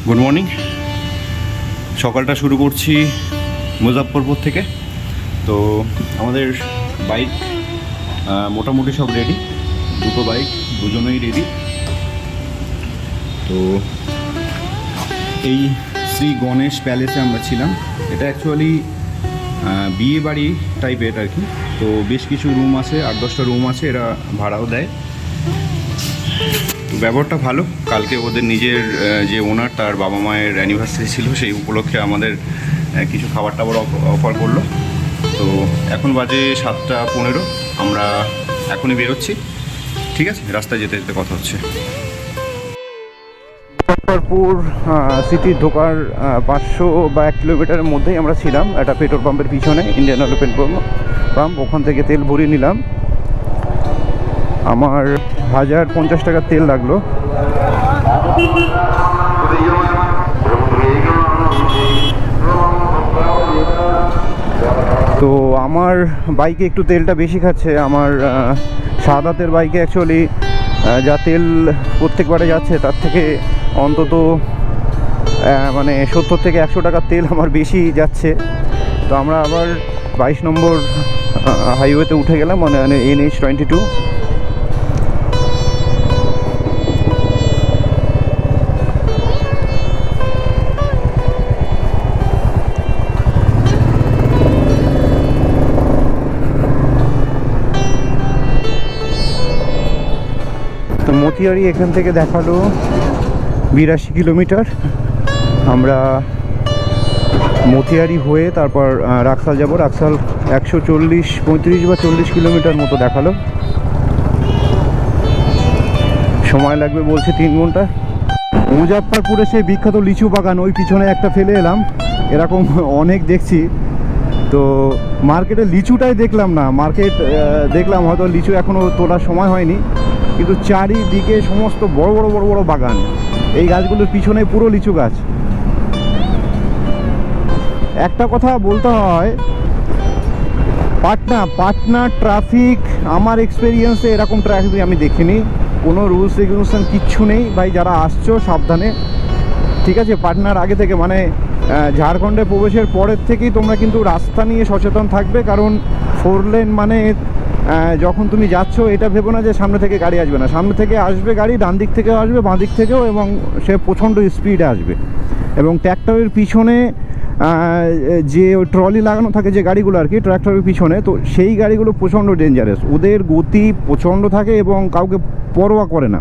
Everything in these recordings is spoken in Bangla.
Good morning. সকালটা শুরু করছি মুজাফফরপুর থেকে। তো আমাদের বাইক মোটামুটি সব রেডি, দুটো বাইক দুজনেই রেডি। তো এই শ্রী গণেশ প্যালেসে আমরা ছিলাম। এটা অ্যাকচুয়ালি বিয়ে বাড়ি টাইপের আর কি। তো বেশ কিছু রুম আছে, 8-10টা রুম আছে, এরা ভাড়াও দেয়। তো ব্যবহারটা ভালো। কালকে ওদের নিজের যে ওনার, তার বাবা মায়ের অ্যানিভার্সারি ছিল, সেই উপলক্ষে আমাদের কিছু খাবার টাবার অফার করলো। তো এখন বাজে 7:15, আমরা এখনই বেরোচ্ছি। ঠিক আছে, রাস্তায় যেতে যেতে কথা হচ্ছে। মুজাফফরপুর সিটির ঢোকার 500 বা 1 কিলোমিটারের মধ্যেই আমরা ছিলাম। একটা পেট্রোল পাম্পের পিছনে, ইন্ডিয়ান অয়েল পেট্রোল পাম্প। ওখান থেকে তেল ভরিয়ে নিলাম। আমার 1050 টাকার তেল লাগলো। তো আমার বাইকে একটু তেলটা বেশি খাচ্ছে। আমার সাদাতের বাইকে অ্যাকচুয়ালি যা তেল প্রত্যেকবারে যাচ্ছে তার থেকে অন্তত মানে 70 থেকে 100 টাকার তেল আমার বেশি যাচ্ছে। তো আমরা আবার 22 নম্বর হাইওয়েতে উঠে গেলাম, মানে NH-22। তো মতিয়ারি এখান থেকে দেখালো 82 কিলোমিটার। আমরা মতিয়ারি হয়ে তারপর রাক্সাল যাব। রাক্সাল 135 বা 40 কিলোমিটার মতো দেখালো। সময় লাগবে বলছে 3 ঘন্টা। মুজাফফরপুরে সেই বিখ্যাত লিচু বাগান, ওই পিছনে একটা ফেলে এলাম। এরকম অনেক দেখছি। তো মার্কেটে লিচুটাই দেখলাম না। মার্কেট দেখলাম, হয়তো লিচু এখনও তোলার সময় হয়নি, কিন্তু চারিদিকে সমস্ত বড় বড় বড় বড় বাগান। এই গাছগুলোর পিছনে পুরো লিচু গাছ। একটা কথা বলতে হয়, পাটনা ট্রাফিক, আমার এক্সপিরিয়েন্সে এরকম ট্রাফিক আমি দেখিনি। কোনো রুলস রেগুলেশন কিচ্ছু নেই ভাই। যারা আসছো সাবধানে, ঠিক আছে? পাটনার আগে থেকে, মানে ঝাড়খণ্ডে প্রবেশের পরের থেকেই তোমরা কিন্তু রাস্তা নিয়ে সচেতন থাকবে। কারণ 4 লেন মানে যখন তুমি যাচ্ছ এটা ভেবো না যে সামনে থেকে গাড়ি আসবে না। সামনে থেকে আসবে গাড়ি, ডান দিক থেকেও আসবে, বাঁ দিক থেকেও, এবং সে প্রচণ্ড স্পিডে আসবে। এবং ট্র্যাক্টরের পিছনে যে ওই ট্রলি লাগানো থাকে যে গাড়িগুলো আর কি ট্র্যাক্টরের পিছনে, তো সেই গাড়িগুলো প্রচণ্ড ডেঞ্জারাস। ওদের গতি প্রচণ্ড থাকে এবং কাউকে পরোয়া করে না।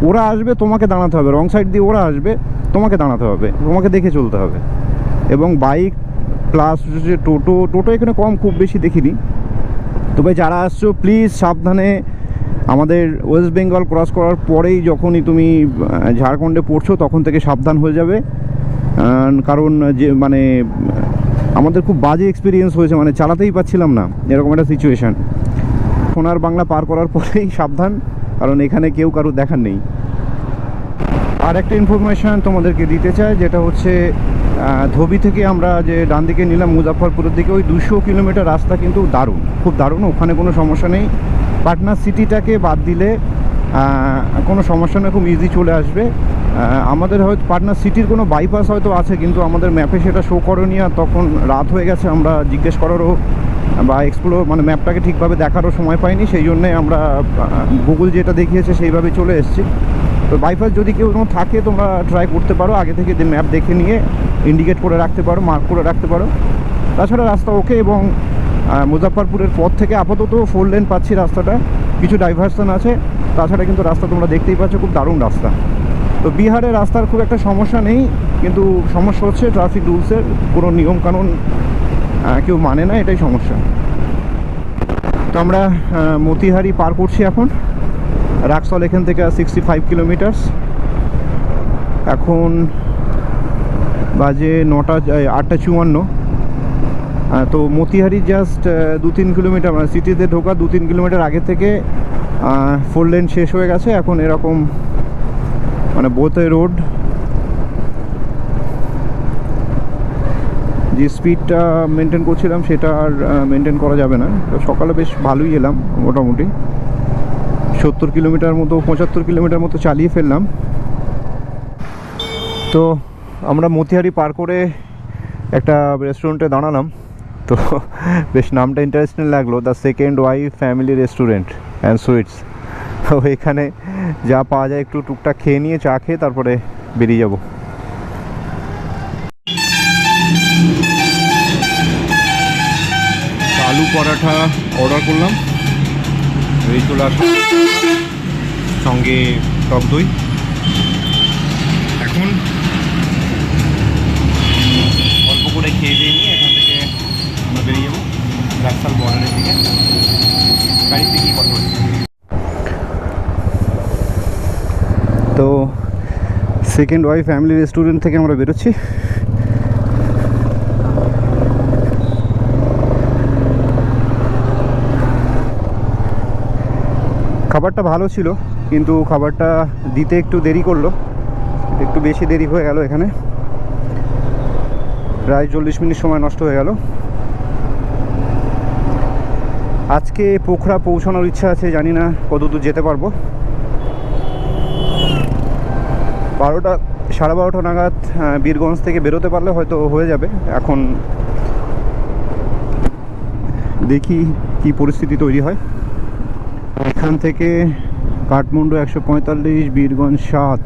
ওরা আসবে, তোমাকে দাঁড়াতে হবে। রং সাইড দিয়ে ওরা আসবে, তোমাকে দাঁড়াতে হবে, তোমাকে দেখে চলতে হবে। এবং বাইক প্লাস যে টোটো এখানে কম, খুব বেশি দেখিনি। তবে যারা আসছো প্লিজ সাবধানে। আমাদের ওয়েস্ট বেঙ্গল ক্রস করার পরেই যখনই তুমি ঝাড়খণ্ডে পড়ছো তখন থেকে সাবধান হয়ে যাবে। কারণ যে মানে আমাদের খুব বাজে এক্সপিরিয়েন্স হয়েছে, মানে চালাতেই পারছিলাম না, এরকম একটা সিচুয়েশান। সোনার বাংলা পার করার পরেই সাবধান, কারণ এখানে কেউ কারো দেখার নেই। আর একটা ইনফরমেশান তোমাদেরকে দিতে চাই, যেটা হচ্ছে ধোবি থেকে আমরা যে ডান দিকে নিলাম মুজাফফরপুরের দিকে, ওই 200 কিলোমিটার রাস্তা কিন্তু দারুণ, খুব দারুণ। ওখানে কোনো সমস্যা নেই। পাটনা সিটিটাকে বাদ দিলে কোনো সমস্যা নেই, খুব ইজি চলে আসবে। আমাদের হয়তো পাটনা সিটির কোনো বাইপাস হয়তো আছে, কিন্তু আমাদের ম্যাপে সেটা শো করেনি। আর তখন রাত হয়ে গেছে, আমরা জিজ্ঞেস করারও বা এক্সপ্লোর মানে ম্যাপটাকে ঠিকভাবে দেখারও সময় পাইনি। সেই জন্যে আমরা গুগল যেটা দেখিয়েছে সেইভাবে চলে এসেছি। তো বাইপাস যদি কেউ থাকে তোমরা ট্রাই করতে পারো, আগে থেকে ম্যাপ দেখে নিয়ে ইন্ডিকেট করে রাখতে পারো, মার্ক করে রাখতে পারো। তাছাড়া রাস্তা ওকে। এবং মুজাফফরপুরের পর থেকে আপাতত 4 লেন পাচ্ছি রাস্তাটা, কিছু ডাইভারশন আছে। তাছাড়া কিন্তু রাস্তা তোমরা দেখতেই পাচ্ছ, খুব দারুণ রাস্তা। তো বিহারের রাস্তার খুব একটা সমস্যা নেই, কিন্তু সমস্যা হচ্ছে ট্রাফিক রুলসের কোনো নিয়মকানুন কেউ মানে না, এটাই সমস্যা। তো আমরা মতিহারি পার করছি এখন। রাক্সল এখান থেকে 65 কিলোমিটার। এখন বাজে 8:54। তো মতিহারি জাস্ট 2-3 কিলোমিটার, মানে সিটিতে ঢোকা 2-3 কিলোমিটার আগে থেকে 4 লেন শেষ হয়ে গেছে। এখন এরকম মানে বোতে রোড, যে স্পিডটা মেনটেন করছিলাম সেটা আর মেনটেন করা যাবে না। তো সকালে বেশ ভালোই এলাম, মোটামুটি 70 কিলোমিটার মতো, 75 কিলোমিটার মতো চালিয়ে ফেললাম। তো আমরা মতিহারি পার করে একটা রেস্টুরেন্টে দাঁড়ালাম, তো বেশ নামটা ইন্টারেস্টিং লাগলো, the second wife family restaurant and sweets. তো এখানে যা পাওয়া যায় একটু টুকটাক খেয়ে নিয়ে চা খেয়ে তারপরে বেরিয়ে যাব। আলু পরাঠা অর্ডার করলাম, এই চলে আসলাম, সঙ্গে টক দই। এখন অল্প করে খেয়ে দিয়ে নিয়ে এখান থেকে আমরা বেরিয়ে যাবো রাক্সাল বর্ডারের দিকে। গাড়িতে গিয়ে কথা হচ্ছে। তো সেকেন্ড ওয়াইফ ফ্যামিলি রেস্টুরেন্ট থেকে আমরা বেরোচ্ছি। খাবারটা ভালো ছিল, কিন্তু খাবারটা দিতে একটু দেরি করলো, একটু বেশি দেরি হয়ে গেল। এখানে প্রায় 40 মিনিট সময় নষ্ট হয়ে গেল। আজকে পোখরা পৌঁছানোর ইচ্ছা আছে, জানি না কতদূর যেতে পারবো। 12:30 নাগাদ বীরগঞ্জ থেকে বেরোতে পারলে হয়তো হয়ে যাবে। এখন দেখি কি পরিস্থিতি তৈরি হয়। এখান থেকে কাঠমান্ডু 145, বীরগঞ্জ 7।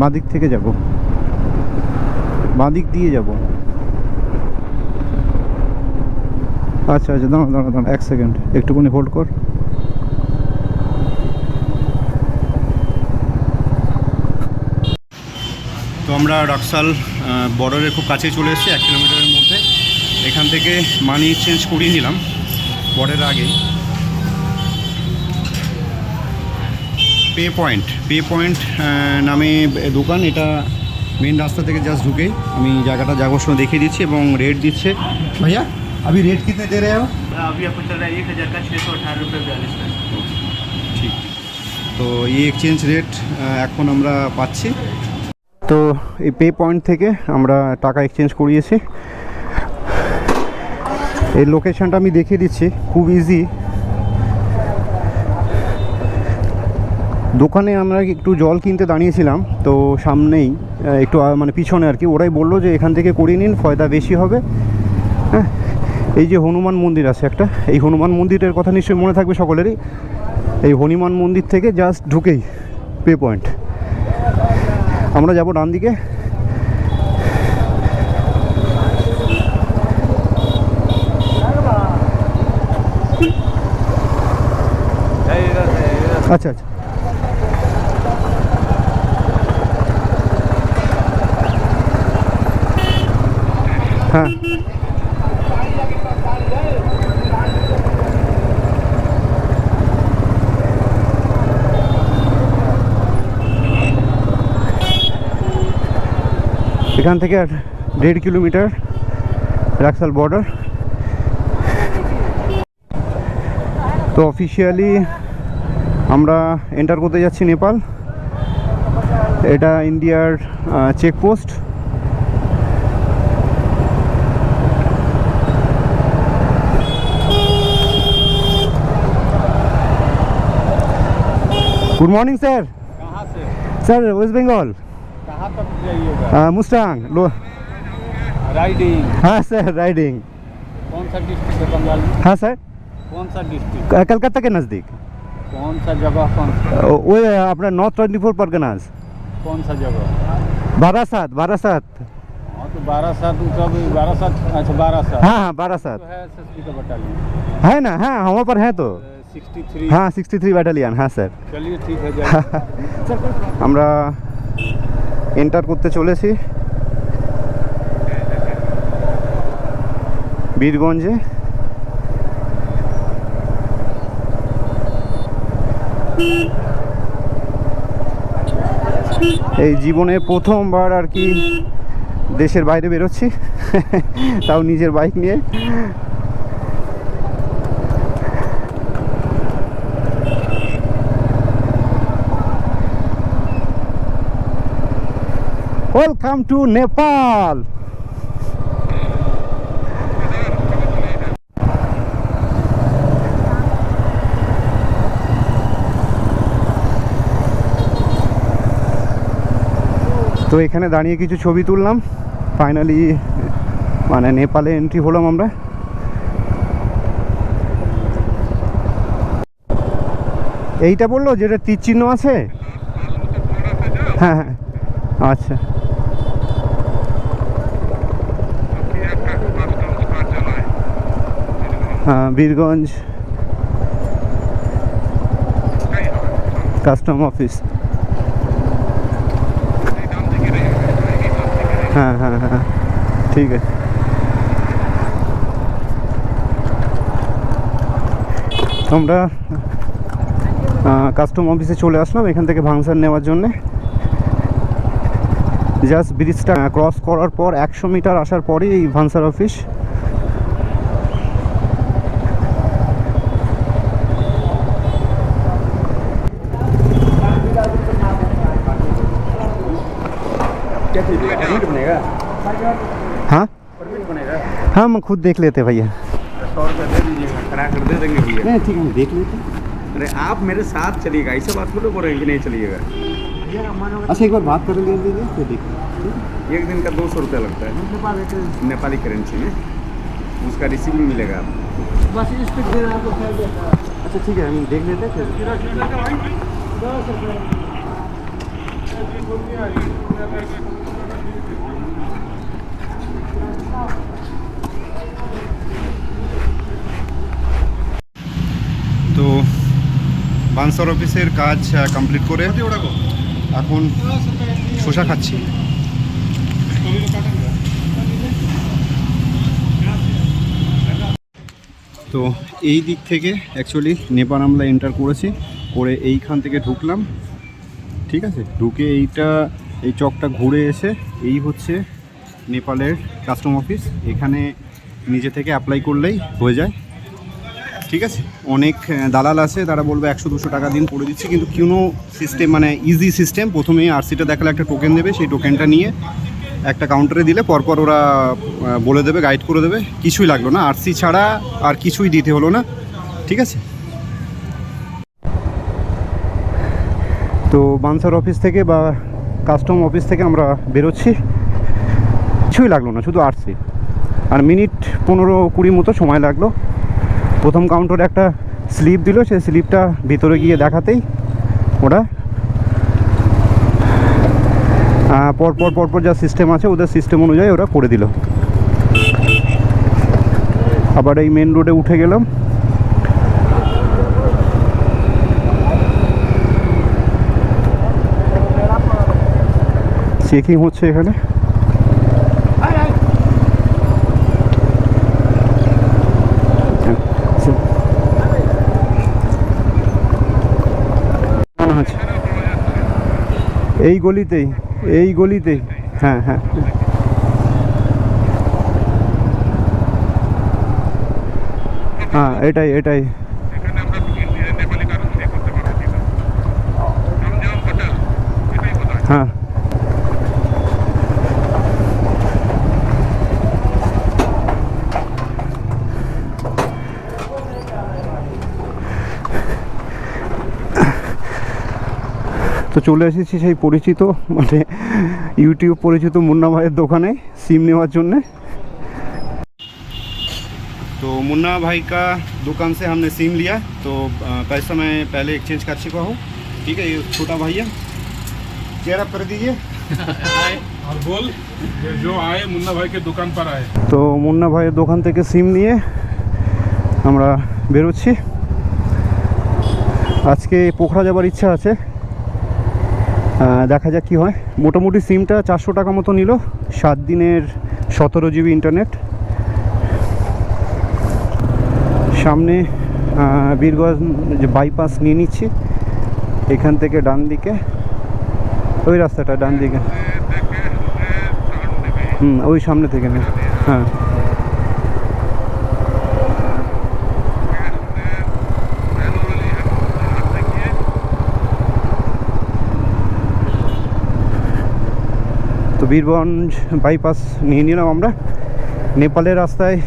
বাঁদিক থেকে যাব, বাঁদিক দিয়ে যাব। আচ্ছা আচ্ছা, দাঁড়া দাঁড়া দাঁড়া, 1 সেকেন্ড, একটুখানি হোল্ড কর। তো আমরা রাক্সাল বর্ডারের খুব কাছে চলে এসেছি, 1 কিলোমিটারের মধ্যে। এখান থেকে মানি চেঞ্জ করিয়ে নিলাম বর্ডারের আগেই। পে পয়েন্ট নামে দোকান, এটা মেন রাস্তা থেকে জাস্ট ঢুকেই। আমি জায়গাটা যাওয়ার সময় দেখিয়ে দিচ্ছি এবং রেট দিচ্ছে। ভাইয়া अभी रेट कितने दे रहे हो? अभी आपको चल रहा है 1000 का 618 रुपये 42 पैसे। ঠিক, তো এই এক্সচেঞ্জ রেট এখন আমরা পাচ্ছি। তো এই পে পয়েন্ট থেকে আমরা টাকা এক্সচেঞ্জ করিয়েছি। এই লোকেশনটা আমি দেখিয়ে দিচ্ছি, খুব ইজি। দোকানে আমরা একটু জল কিনতে দাঁড়িয়েছিলাম, তো সামনেই একটু মানে পিছনে আর কি, ওরাই বললো যে এখান থেকে করিয়ে নিন, ফয়দা বেশি হবে। হ্যাঁ, এই যে হনুমান মন্দির আছে একটা, এই হনুমান মন্দিরের কথা নিশ্চয়ই মনে থাকবে সকলেরই। এই হনুমান মন্দির থেকে জাস্ট ঢুকেই পে পয়েন্ট। আমরা যাব ডান দিকে। আচ্ছা আচ্ছা, হ্যাঁ এখান থেকে 1.5 কিলোমিটার রাক্সাল বর্ডার। তো অফিসিয়ালি আমরা এন্টার করতে যাচ্ছি নেপাল। এটা ইন্ডিয়ার চেকপোস্ট। Good morning sir. कहाँ से? Sir West Bengal. कहाँ तक जाइएगा? मुस्तांग लो। राइडिंग? हाँ सर, राइडिंग। कौन सा डिस्ट्रिक्ट है बंगाल में? हाँ सर, कौन सा डिस्ट्रिक्ट? कलकत्ता के नज़दीक। कौन सा जगह? कौन सा? वो अपना नॉर्थ 24 परगनाज। कौन सा जगह? बारासात। हाँ तो 12/7 12/7। अच्छा 12/7। हाँ हाँ 12/7 तो है एसएसबी का बटालियन है ना। हाँ हमारे पर है तो 63। हाँ 63 ব্যাটালিয়ন। हाँ স্যার, चलिए ठीक है जाइए। আমরা এন্টার করতে চলেছি বীরগঞ্জে। এই জীবনে প্রথমবার আর কি দেশের বাইরে বেরোচ্ছি, তাও নিজের বাইক নিয়ে। Welcome to Nepal. তো এখানে দাঁড়িয়ে কিছু ছবি তুললাম, ফাইনালি মানে নেপালে এন্ট্রি হলাম আমরা। এইটা বললো যেটা তীর চিহ্ন আছে? হ্যাঁ হ্যাঁ, আচ্ছা। हाँ बीरगंज কাস্টম অফিস। হ্যাঁ হ্যাঁ হ্যাঁ, ঠিক আছে। আমরা কাস্টম অফিসে চলে আসলাম এখান থেকে ভাংসার নেওয়ার জন্যে। জাস্ট ব্রিজটা ক্রস করার পর 100 মিটার আসার পরেই এই ভাংসার অফিস। हाँ हाँ, मैं खुद देख लेते भैया। 100 रुपये दे दीजिएगा, करा कर दे देंगे भैया। नहीं ठीक है, हम देख लेते। अरे आप मेरे साथ चलिएगा, ऐसे बात थोड़ी बोल रहे हैं कि नहीं चलिएगा। अच्छा एक बार बात कर लीजिए फिर देख। एक दिन का 200 रुपया लगता है नेपाली करेंसी में, उसका रिसीविंग मिलेगा आपको। बस इस पे देना आपको। अच्छा ठीक है, हम देख लेते फिर। তো বানসার অফিসের কাজ কমপ্লিট করে এখন শসা খাচ্ছি। তো এই দিক থেকে অ্যাকচুয়ালি নেপাল আমরা এন্টার করেছি, করে এইখান থেকে ঢুকলাম, ঠিক আছে। ঢুকে এই চকটা ঘুরে এসে এই হচ্ছে নেপালের কাস্টম অফিস। এখানে নিজে থেকে অ্যাপ্লাই করলেই হয়ে যায়, ঠিক আছে। অনেক দালাল আছে, তারা বলবে 100-200 টাকা দিন করে দিচ্ছি, কিন্তু কোনো সিস্টেম মানে ইজি সিস্টেম। প্রথমেই আরসিটা দেখালে একটা টোকেন দেবে, সেই টোকেনটা নিয়ে একটা কাউন্টারে দিলে পরপর ওরা বলে দেবে, গাইড করে দেবে। কিছুই লাগলো না, আরসি ছাড়া আর কিছুই দিতে হলো না, ঠিক আছে। তো বানসার অফিস থেকে বা কাস্টম অফিস থেকে আমরা বেরোচ্ছি, কিছুই লাগলো না, শুধু আরসি। আর মিনিট 15-20 মতো সময় লাগলো। প্রথম কাউন্টারে একটা স্লিপ দিল, সেই স্লিপটা ভিতরে গিয়ে দেখাতেই ওরা পরপর যা সিস্টেম আছে ওদের সিস্টেম অনুযায়ী ওরা করে দিল। আবার এই মেন রোডে উঠে গেলাম। চেকিং হচ্ছে এখানে। এই গলিতেই হ্যাঁ হ্যাঁ হ্যাঁ, এটাই হ্যাঁ। তো চলে এসেছি সেই পরিচিত মানে ইউটিউব পরিচিত মুন্না ভাইয়ের দোকানে সিম নেওয়ার জন্যে। तो मुन्ना भाई का दुकान से हमने सिम लिया, तो पैसा मैं पहले एक्सचेंज कर चुका हूँ, ठीक है। ये छोटा भैया चेहरा कर दीजिए। और बोल, ये जो आए मुन्ना भाई के दुकान पर आए। তো মুন্না ভাইয়ের দোকান থেকে সিম নিয়ে আমরা বেরোচ্ছি। আজকে পোখরা যাবার ইচ্ছা আছে, দেখা যাক কী হয়। মোটামুটি সিমটা 400 টাকা মতো নিল, 7 দিনের 17 জিবি ইন্টারনেট। সামনে বীরগঞ্জ যে বাইপাস নিয়ে নিচ্ছি, এখান থেকে ডান দিকে ওই রাস্তাটা, ডান দিকে ওই সামনে থেকে নে, হ্যাঁ। তো বীরগঞ্জ বাইপাস নিয়ে নিলাম আমরা। নেপালের রাস্তায়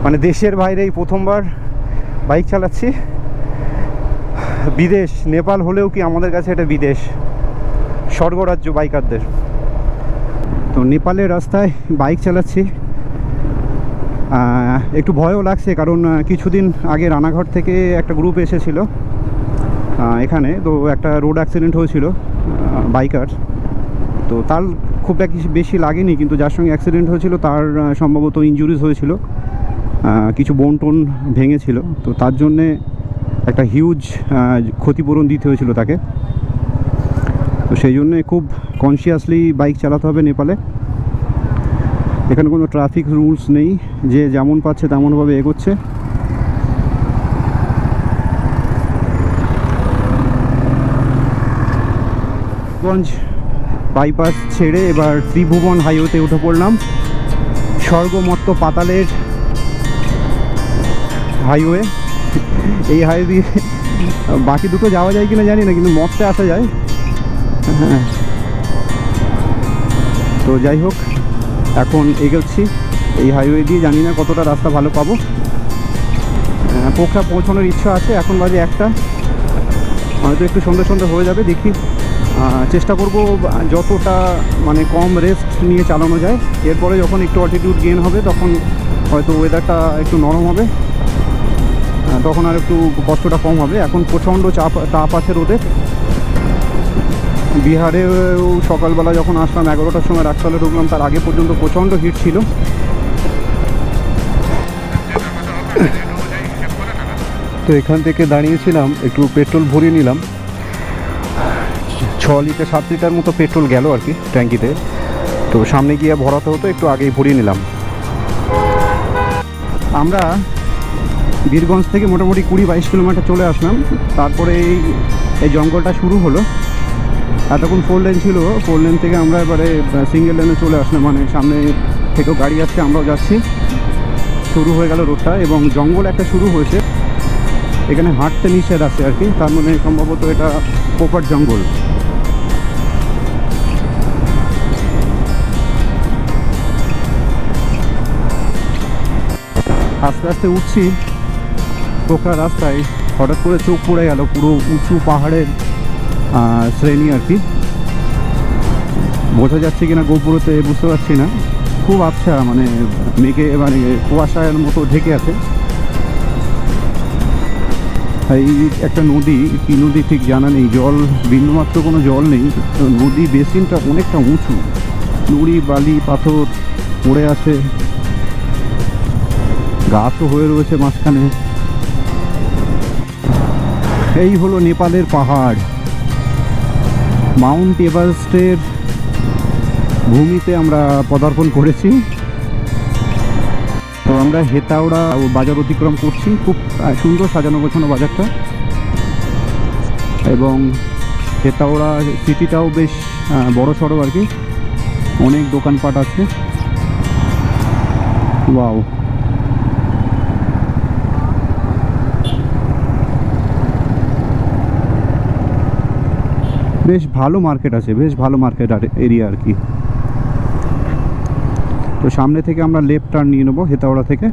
মানে দেশের বাইরে এই প্রথমবার বাইক চালাচ্ছি। বিদেশ, নেপাল হলেও কি আমাদের কাছে এটা বিদেশ, স্বর্গরাজ্য বাইকারদের। তো নেপালের রাস্তায় বাইক চালাচ্ছি, একটু ভয়ও লাগছে, কারণ কিছুদিন আগে রানাঘাট থেকে একটা গ্রুপ এসেছিল এখানে। তো একটা রোড অ্যাক্সিডেন্ট হয়েছিল বাইকার, তো তার খুব বেশি লাগেনি, কিন্তু যার সঙ্গে অ্যাক্সিডেন্ট হয়েছিল তার সম্ভবত ইনজুরিজ হয়েছিল, কিছু বোন টোন ভেঙেছিল। তো তার জন্যে একটা হিউজ ক্ষতিপূরণ দিতে হয়েছিল তাকে। তো সেই জন্যে খুব কনসিয়াসলি বাইক চালাতে হবে নেপালে। এখানে কোনো ট্রাফিক রুলস নেই, যে যেমন পাচ্ছে তেমনভাবে এগোচ্ছে। গঞ্জ বাইপাস ছেড়ে এবার ত্রিভুবন হাইওয়েতে উঠে পড়লাম, স্বর্গমত্ত পাতালের হাইওয়ে। এই হাইওয়ে দিয়ে বাকি দুটো যাওয়া যায় কিনা জানি না, কিন্তু মত্তে আসা যায়। হ্যাঁ, তো যাই হোক, এখন এগোচ্ছি এই হাইওয়ে দিয়ে। জানি না কতটা রাস্তা ভালো পাবো। পোখরা পৌঁছানোর ইচ্ছা আছে, এখন বাজে 1টা, হয়তো একটু সন্ধ্যে সন্ধ্যে হয়ে যাবে, দেখি। চেষ্টা করব যতটা মানে কম রেস্ট নিয়ে চালানো যায়। এরপরে যখন একটু অল্টিটিউড গেইন হবে তখন হয়তো ওয়েদারটা একটু নরম হবে, তখন আর একটু কষ্টটা কম হবে। এখন প্রচণ্ড তাপ আছে রোদের। বিহারেও সকালবেলা যখন আসলাম 11টার সময় রাস্তালে ঢুকলাম, তার আগে পর্যন্ত প্রচণ্ড হিট ছিল। তো এখান থেকে দাঁড়িয়েছিলাম, একটু পেট্রোল ভরিয়ে নিলাম। 6 লিটার 7 লিটার মতো পেট্রোল গেল আর কি ট্যাঙ্কিতে। তো সামনে গিয়ে ভরাতে হতো, একটু আগেই ভরিয়ে নিলাম। আমরা বীরগঞ্জ থেকে মোটামুটি 20-22 কিলোমিটার চলে আসলাম। তারপরে এই জঙ্গলটা শুরু হলো। এতক্ষণ 4 লেন ছিল, 4 লেন থেকে আমরা এবারে সিঙ্গেল লেনে চলে আসলাম, মানে সামনে থেকেও গাড়ি আসছে, আমরাও যাচ্ছি। শুরু হয়ে গেল রোডটা, এবং জঙ্গল একটা শুরু হয়েছে। এখানে হাঁটতে নিষেধ আছে আর কি, তার মানে সম্ভবত এটা পোপার জঙ্গল। আস্তে আস্তে উঠছি পোখরা রাস্তায়, হঠাৎ করে চোখ পড়ে গেল পুরো উঁচু পাহাড়ের শ্রেণী আর কি। বোঝা যাচ্ছে কিনা গোপুরতে বুঝতে পারছি না, খুব আবছা, মানে মেঘে মানে কুয়াশার মতো ঢেকে আছে। এই একটা নদী, কি নদী ঠিক জানা নেই, জল বিন্দুমাত্র কোনো জল নেই। তো নদী বেসিনটা অনেকটা উঁচু, নুড়ি বালি পাথর পড়ে আছে, গাছও হয়ে রয়েছে মাঝখানে। এই হলো নেপালের পাহাড়। মাউন্ট এভারেস্টের ভূমিতে আমরা পদার্পণ করেছি। তো আমরা হেতাওড়া বাজার অতিক্রম করছি, খুব সুন্দর সাজানো গোছানো বাজারটা, এবং হেতাওড়া সিটিটাও বেশ বড় সড়ো আর কি, অনেক দোকানপাট আছে। ওয়াও, বেশ ভালো মার্কেট আছে, বেশ ভালো মার্কেট এরিয়া আর কি। তো সামনে থেকে আমরা লেফট টার্ন নিয়ে নেবো হেতাওড়া থেকে।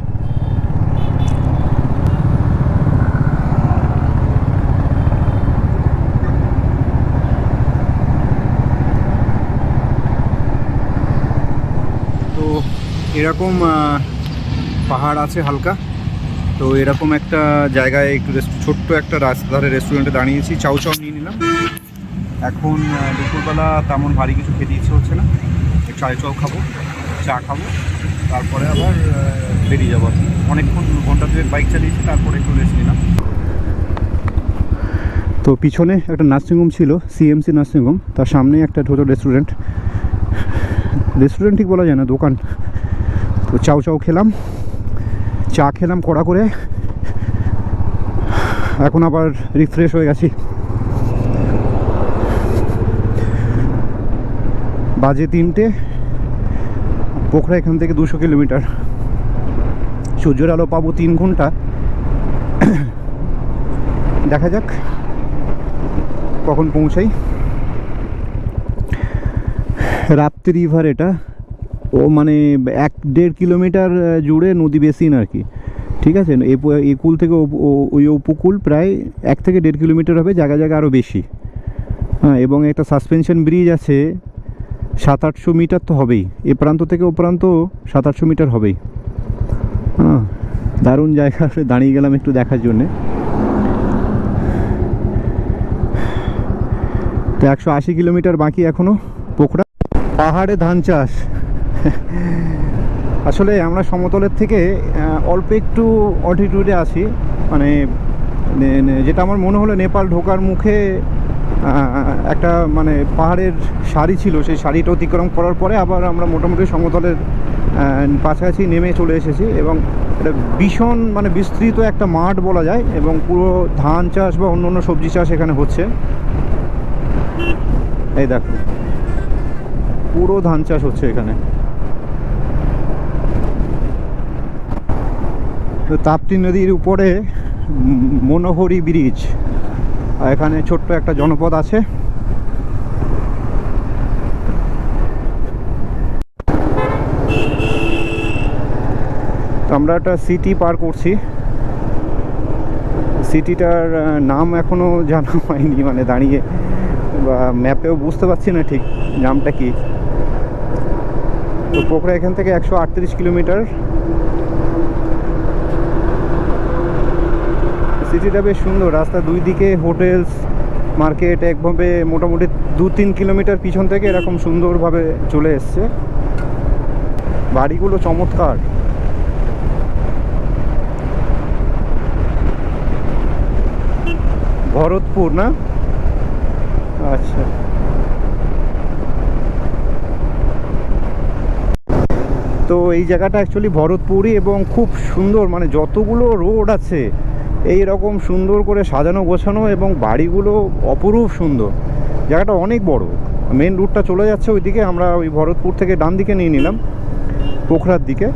তো এরকম পাহাড় আছে হালকা। তো এরকম একটা জায়গায় একটু ছোট্ট একটা রাস্তাধারে রেস্টুরেন্টে দাঁড়িয়েছি, চাউ চাউ নিয়ে নিলাম। এখন দুপুরবেলা তেমন ভারী কিছু খেতে ইচ্ছে হচ্ছে না, চায় চাউ খাবো, চা খাবো, তারপরে আবার বেরিয়ে যাবো। অনেকক্ষণ ঘন্টা 2 বাইক চালিয়েছি, তারপরে একটু রেস্ট নিলাম। তো পিছনে একটা নার্সিংহোম ছিল, সিএমসি নার্সিংহোম, তার সামনে একটা ছোটো রেস্টুরেন্ট ঠিক বলা যায় না, দোকান। তো চাউ চাউ খেলাম, চা খেলাম কড়া করে, এখন আবার রিফ্রেশ হয়ে গেছি। বাজে 3টে, পোখরা এখান থেকে 200 কিলোমিটার। সূর্যের আলো পাবো 3 ঘন্টা, দেখা যাক কখন পৌঁছাই। রাপ্তি রিভার এটা, ও মানে 1-1.5 কিলোমিটার জুড়ে নদী বেসিন আর কি, ঠিক আছে। এই কুল থেকে ওই উপকূল প্রায় 1 থেকে 1.5 কিলোমিটার হবে, জায়গা জায়গা আরও বেশি। হ্যাঁ, এবং একটা সাসপেনশন ব্রিজ আছে 700-800 মিটার তো হবেই, এ প্রান্ত থেকে ও প্রান্ত 700-800 মিটার হবেই। হ্যাঁ, দারুণ জায়গা, দাঁড়িয়ে গেলাম একটু দেখার জন্যে। তো 180 কিলোমিটার বাকি এখনো পোখরা। পাহাড়ে ধান চাষ আসলে আমরা সমতলের থেকে অল্প একটু অল্টিটিউডে আছি, মানে যেটা আমার মনে হলো নেপাল ঢোকার মুখে একটা মানে পাহাড়ের সারি ছিল, সেই সারিটা অতিক্রম করার পরে আবার আমরা মোটামুটি সমতলের কাছাকাছি নেমে চলে এসেছি। এবং এটা ভীষণ মানে বিস্তৃত একটা মাঠ বলা যায়, এবং পুরো ধান চাষ বা অন্য অন্য সবজি চাষ এখানে হচ্ছে। এই দেখো, পুরো ধান চাষ হচ্ছে এখানে। তো তাপ্তি নদীর উপরে মনোহরি ব্রিজ, আর এখানে ছোট্ট একটা জনপদ আছে। তো আমরা একটা সিটি পার করছি, সিটিটার নাম এখনো জানা হয়নি, মানে দাঁড়িয়ে বা ম্যাপেও বুঝতে পারছি না ঠিক নামটা কি। তো পোখরা এখান থেকে 138 কিলোমিটার। সিটিটা বেশ সুন্দর, রাস্তা দুই দিকে হোটেলস, মার্কেট, একভাবে মোটামুটি 2-3 কিলোমিটার পিছন থেকে এরকম সুন্দরভাবে চলে এসছে। বাড়িগুলো চমৎকার। ভরতপুর না? আচ্ছা, তো এই জায়গাটা অ্যাকচুয়ালি ভরতপুরই, এবং খুব সুন্দর, মানে যতগুলো রোড আছে এই রকম সুন্দর করে সাজানো গোছানো, এবং বাড়িগুলো অপরূপ সুন্দর। জায়গাটা অনেক বড়, মেন রুটটা চলে যাচ্ছে ওইদিকে, আমরা ওই ভরতপুর থেকে ডান দিকে নিয়ে নিলাম পোখরার দিকে।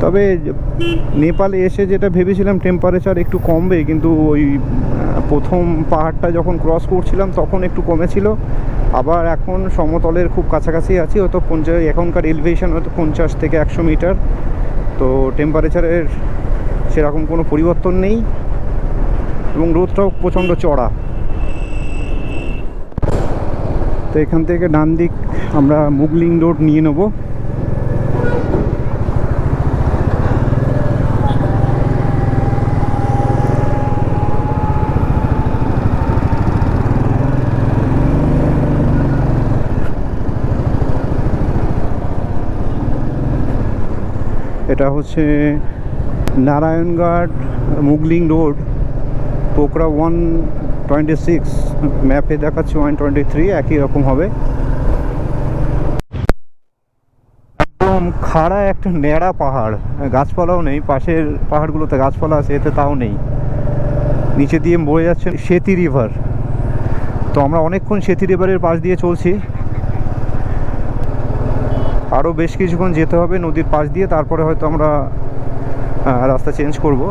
তবে নেপালে এসে যেটা ভেবেছিলাম টেম্পারেচার একটু কমবে, কিন্তু ওই প্রথম পাহাড়টা যখন ক্রস করছিলাম তখন একটু কমেছিল। আবার এখন সমতলের খুব কাছাকাছি আছি, হয়তো এখনকার এলিভেশন হয়তো 50 থেকে 100 মিটার। তো টেম্পারেচারের সেরকম কোনো পরিবর্তন নেই, এবং রোদটাও প্রচণ্ড চড়া। তো এখান থেকে ডান দিক আমরা মুগলিং রোড নিয়ে নেব। এটা হচ্ছে নারায়ণঘাট মুগলিং রোড, পোখরা 126, ম্যাপে দেখাচ্ছে 123, একই রকম হবে। একদম খাড়া একটা ন্যাড়া পাহাড়, গাছপালাও নেই, পাশের পাহাড়গুলোতে গাছপালা আছে, এতে তাও নেই। নিচে দিয়ে বয়ে যাচ্ছে সেতী রিভার। তো আমরা অনেকক্ষণ সেতী রিভারের পাশ দিয়ে চলছি, আরও বেশ কিছুক্ষণ যেতে হবে নদীর পাশ দিয়ে, তারপরে হয়তো আমরা রাস্তা চেঞ্জ করব।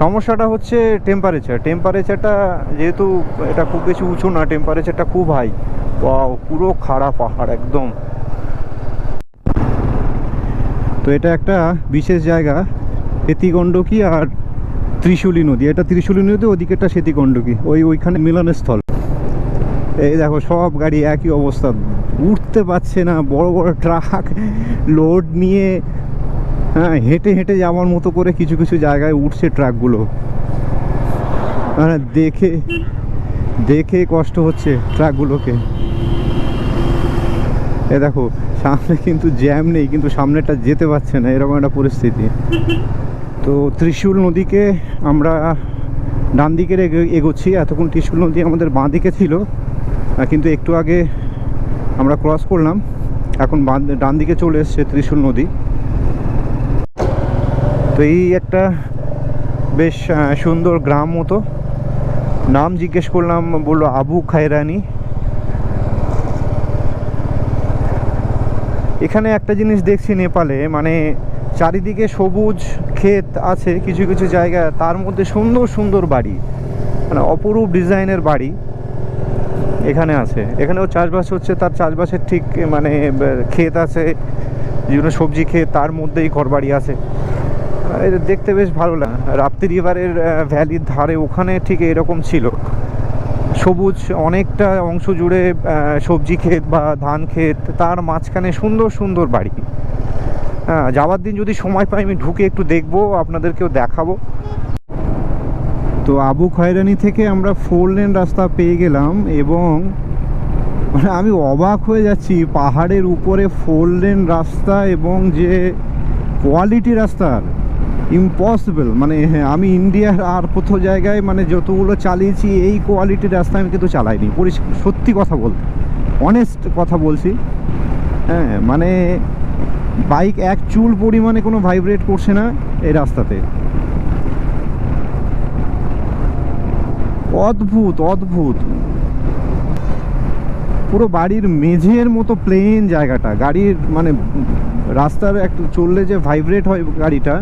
সমস্যাটা হচ্ছে টেম্পারেচারটা যেহেতু এটা খুব বেশি উঁচু না, টেম্পারেচারটা খুব হাই। পুরো খাড়া পাহাড় একদম। তো এটা একটা বিশেষ জায়গা, সেতিগণ্ডকী আর ত্রিশূলী নদী। এটা ত্রিশূলী নদী, ওদিকেটা সেতিগণ্ডকী, ওইখানে মিলনস্থল। এই দেখো সব গাড়ি একই অবস্থা, উঠতে পারছে না। বড় বড় ট্রাক লোড নিয়ে, হ্যাঁ, হেঁটে হেঁটে যাওয়ার মতো করে কিছু কিছু জায়গায় উঠছে ট্রাকগুলো। দেখে দেখে কষ্ট হচ্ছে ট্রাকগুলোকে। এ দেখো সামনে কিন্তু জ্যাম নেই, কিন্তু সামনেটা যেতে পারছে না, এরকম একটা পরিস্থিতি। তো ত্রিশূল নদীকে আমরা ডান দিকে এগোচ্ছি। এতক্ষণ ত্রিশূল নদী আমাদের বাঁ দিকে ছিল, কিন্তু একটু আগে আমরা ক্রস করলাম, এখন ডান দিকে চলে এসছে ত্রিশূল নদী। তো এই একটা বেশ সুন্দর গ্রাম মতো। নাম জিজ্ঞেস করলাম, বললো আবু খায়রানি। এখানে একটা জিনিস দেখছি নেপালে, মানে চারিদিকে সবুজ ক্ষেত আছে কিছু কিছু জায়গা, তার মধ্যে সুন্দর সুন্দর বাড়ি, মানে অপরূপ ডিজাইনের বাড়ি এখানে আছে। এখানেও চাষবাস হচ্ছে, তার চাষবাসের ঠিক মানে ক্ষেত আছে, যেগুলো সবজি ক্ষেত, তার মধ্যেই ঘরবাড়ি আছে। এটা দেখতে বেশ ভালো লাগে। রাপ্তি রিভারের ভ্যালির ধারে ওখানে ঠিক এরকম ছিল, সবুজ অনেকটা অংশ জুড়ে সবজি ক্ষেত বা ধান ক্ষেত, তার মাঝখানে সুন্দর সুন্দর বাড়ি। হ্যাঁ, যাওয়ার দিন যদি সময় পাই আমি ঢুকে একটু দেখবো, আপনাদেরকেও দেখাবো। তো আবু খয়রানি থেকে আমরা 4 লেন রাস্তা পেয়ে গেলাম এবং মানে আমি অবাক হয়ে যাচ্ছি, পাহাড়ের উপরে 4 লেন রাস্তা এবং যে কোয়ালিটি রাস্তার, ইম্পসিবল। মানে হ্যাঁ, আমি ইন্ডিয়ার আর কোথাও জায়গায় মানে যতগুলো চালিয়েছি এই কোয়ালিটির রাস্তা আমি কিন্তু চালাইনি, সত্যি কথা বলতে, অনেস্ট কথা বলছি। হ্যাঁ, মানে বাইক এক চুল পরিমাণে কোনো ভাইব্রেট করছে না এই রাস্তাতে। অদ্ভুত অদ্ভুত, পুরো বাড়ির মেঝের মতো প্লেন জায়গাটা, গাড়ির মানে রাস্তার একটু চললে যে ভাইব্রেট হয় গাড়িটা,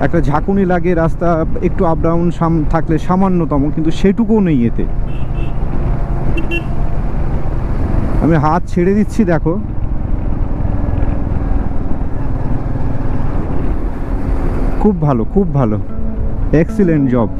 একটা ঝাঁকুনি লাগে, রাস্তা একটু আপ ডাউন থাকলে সামান্যতম, কিন্তু সেটুকুও নেই এতে। আমি হাত ছেড়ে দিচ্ছি, দেখো খুব ভালো, খুব ভালো, এক্সিলেন্ট জব।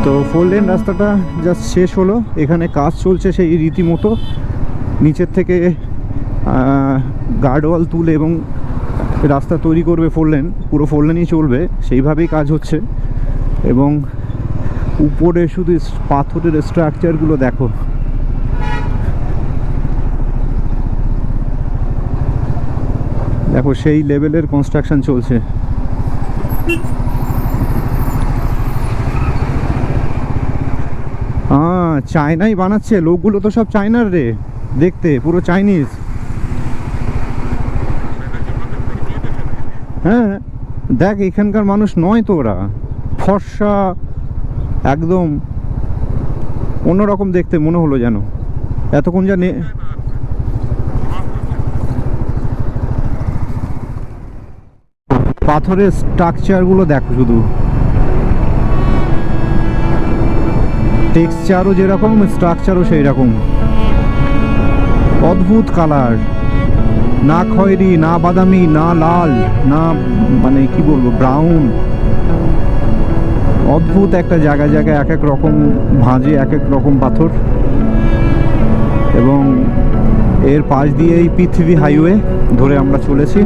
তো 4 লেন রাস্তাটা জাস্ট শেষ হলো, এখানে কাজ চলছে সেই রীতিমতো, নিচের থেকে গার্ডওয়াল তুলে এবং রাস্তা তৈরি করবে 4 লেন, পুরো 4 লেনই চলবে, সেইভাবেই কাজ হচ্ছে। এবং উপরে শুধু পাথরের স্ট্রাকচারগুলো দেখো, দেখো সেই লেভেলের কনস্ট্রাকশন চলছে। হ্যাঁ, চায়নাই বানাচ্ছে, লোকগুলো তো সব চায়নার রে, দেখতে পুরো চাইনিজ। হ্যাঁ দেখ, এখানকার মানুষ নয় তো, ওরা ফর্সা একদম অন্যরকম দেখতে মনে হলো যেন এতক্ষণ জানে। পাথরের স্ট্রাকচারগুলো দেখো, শুধু টেক্সচারও যেরকম, স্ট্রাকচারও সেই রকম, অদ্ভুত কালার, না খয়েরি, না বাদামি, না লাল, না মানে কি বলবো ব্রাউন, অদ্ভুত একটা জায়গায় জায়গায় এক এক রকম ভাঁজে, এক এক রকম পাথর। এবং এর পাশ দিয়ে এই পৃথিবী হাইওয়ে ধরে আমরা চলেছি।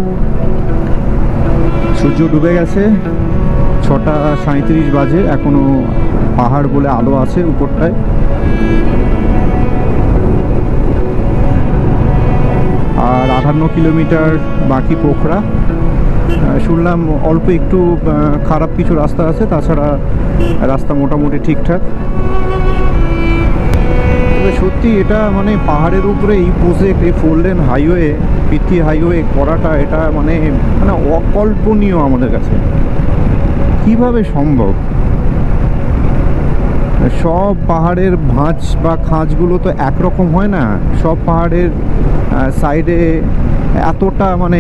সূর্য ডুবে গেছে, 6:37 বাজে, এখনো পাহাড় বলে আলো আছে উপরটায়। আর 58 কিলোমিটার বাকি পোখরা। শুনলাম অল্প একটু খারাপ কিছু রাস্তা আছে, তাছাড়া রাস্তা মোটামুটি ঠিকঠাক। তবে সত্যি এটা মানে পাহাড়ের উপরে এই প্রজেক্ট, এই 4 লেন হাইওয়ে, পৃথ্বী হাইওয়ে করাটা, এটা মানে মানে অকল্পনীয় আমাদের কাছে। কিভাবে সম্ভব? সব পাহাড়ের ভাঁজ বা খাঁজগুলো তো একরকম হয় না, সব পাহাড়ের সাইডে এতটা মানে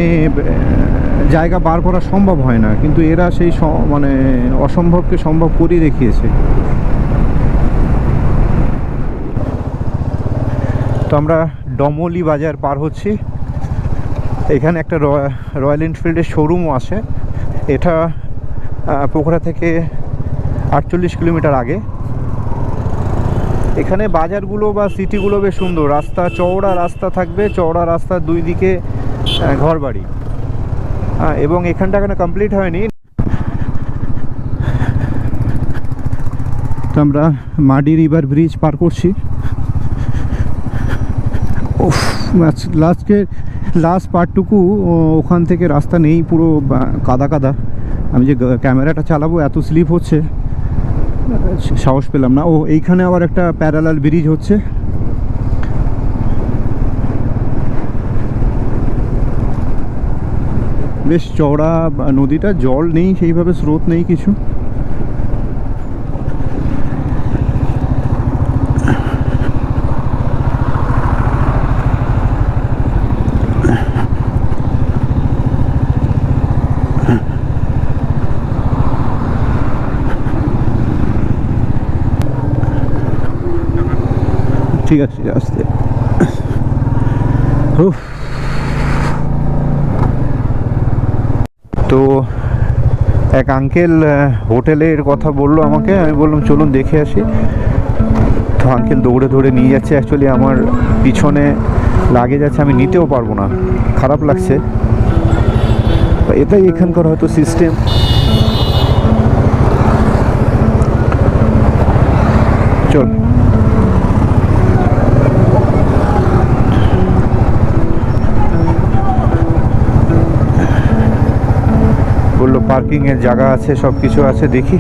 জায়গা বার করা সম্ভব হয় না, কিন্তু এরা সেই মানে অসম্ভবকে সম্ভব করেই দেখিয়েছে। তো আমরা ডমলি বাজার পার হচ্ছি। এখানে একটা রয়্যাল এনফিল্ডের শোরুমও আছে। এটা পোখরা থেকে 48 কিলোমিটার আগে। এখানে বাজারগুলো বা সিটিগুলো বেশ সুন্দর, রাস্তা চওড়া রাস্তা থাকবে, চওড়া রাস্তার দুই দিকে ঘরবাড়ি, এবং এখানটা এখনো কমপ্লিট হয়নি। তো আমরা মাডি রিভার ব্রিজ পার করছি। লাস্ট পার্টটুকু ওখান থেকে রাস্তা নেই, পুরো কাদা কাদা। আমি যে ক্যামেরাটা চালাবো এত স্লিপ হচ্ছে, সাহস পেলাম না। এইখানে আবার একটা প্যারালাল ব্রিজ হচ্ছে। বেশ চওড়া নদীটা, জল নেই সেইভাবে, স্রোত নেই কিছু। ঠিক আছে, আসতে। তো এক আঙ্কেল হোটেলের কথা বললো আমাকে, আমি বললাম চলুন দেখে আসি। তো আঙ্কেল দৌড়ে দৌড়ে নিয়ে যাচ্ছে। অ্যাকচুয়ালি আমার পিছনে লাগেজ আছে, আমি নিতেও পারবো না, খারাপ লাগছে। এটাই এখানকার হয়তো সিস্টেম। চল, বললো পার্কিংয়ের জায়গা আছে, সব কিছু আছে, দেখি।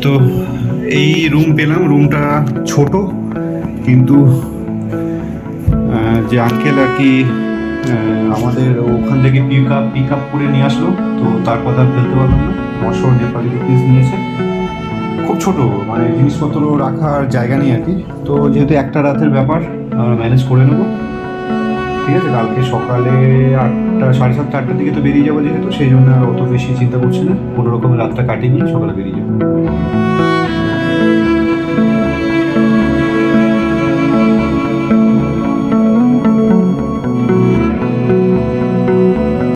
তো এই রুম পেলাম। রুমটা ছোট, কিন্তু যে আঙ্কেল আর কি আমাদের ওখান থেকে পিক আপ করে নিয়ে আসলো, তো তার কথা ফেলতে পারলাম না। 900 নেপালি রুপিস নিয়েছে। খুব ছোট, মানে জিনিসপত্র রাখার জায়গা নেই আর কি। তো যেহেতু একটা রাতের ব্যাপার, ম্যানেজ করে নেবো। ঠিক আছে, কালকে সকালে 8টা, 7:30, 8টার দিকে তো বেরিয়ে যাবো, যেহেতু সেই জন্য আর অত বেশি চিন্তা করছি না। কোনো রকমের রাতটা কাটিয়ে নিয়ে সকালে বেরিয়ে যাবো।